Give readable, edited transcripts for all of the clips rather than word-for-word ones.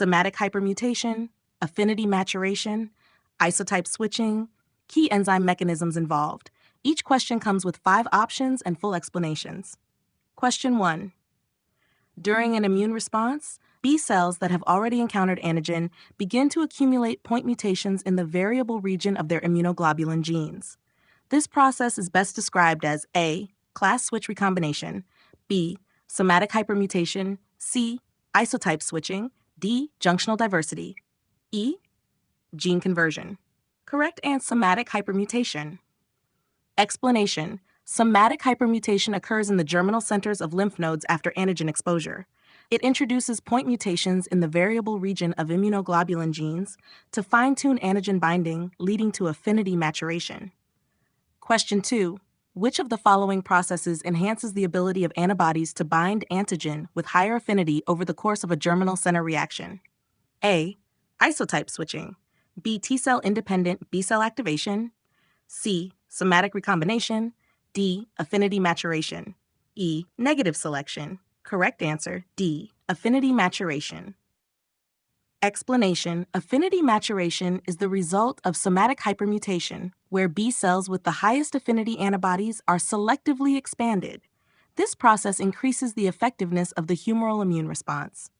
somatic hypermutation, affinity maturation, isotype switching, key enzyme mechanisms involved. Each question comes with 5 options and full explanations. Question 1. During an immune response, B cells that have already encountered antigen begin to accumulate point mutations in the variable region of their immunoglobulin genes. This process is best described as A. Class switch recombination, B. Somatic hypermutation, C. Isotype switching, D. Junctional diversity, E. Gene conversion. Correct and somatic hypermutation. Explanation. Somatic hypermutation occurs in the germinal centers of lymph nodes after antigen exposure. It introduces point mutations in the variable region of immunoglobulin genes to fine-tune antigen binding, leading to affinity maturation. Question 2. Which of the following processes enhances the ability of antibodies to bind antigen with higher affinity over the course of a germinal center reaction? A. Isotype switching, B. T-cell independent B-cell activation, C. Somatic recombination, D. Affinity maturation, E. Negative selection. Correct answer, D. Affinity maturation. Explanation. Affinity maturation is the result of somatic hypermutation, where B cells with the highest affinity antibodies are selectively expanded. This process increases the effectiveness of the humoral immune response.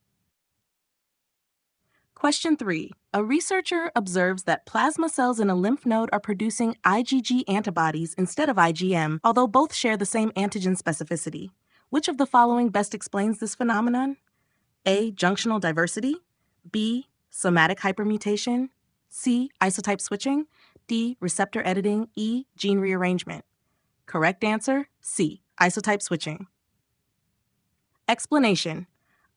Question 3. A researcher observes that plasma cells in a lymph node are producing IgG antibodies instead of IgM, although both share the same antigen specificity. Which of the following best explains this phenomenon? A. Junctional diversity, B. Somatic hypermutation, C. Isotype switching, D. Receptor editing, E. Gene rearrangement. Correct answer, C. Isotype switching. Explanation.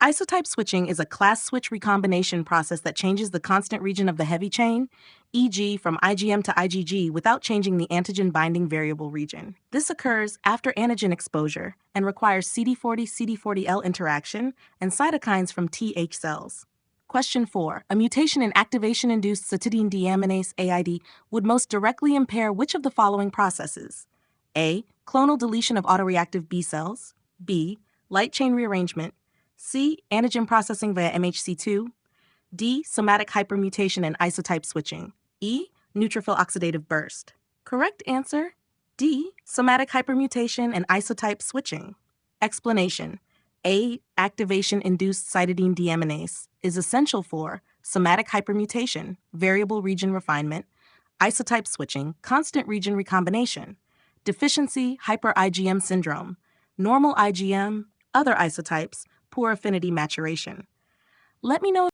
Isotype switching is a class switch recombination process that changes the constant region of the heavy chain, e.g. from IgM to IgG, without changing the antigen binding variable region. This occurs after antigen exposure and requires CD40-CD40L interaction and cytokines from Th cells. Question 4. A mutation in activation-induced cytidine deaminase AID would most directly impair which of the following processes? A. Clonal deletion of autoreactive B cells, B. Light chain rearrangement, C. Antigen processing via MHC2, D. Somatic hypermutation and isotype switching, E. Neutrophil oxidative burst. Correct answer, D. Somatic hypermutation and isotype switching. Explanation. A. Activation-induced cytidine deaminase is essential for somatic hypermutation, variable region refinement, isotype switching, constant region recombination, deficiency hyper-IgM syndrome, normal IgM, other isotypes, poor affinity maturation. Let me know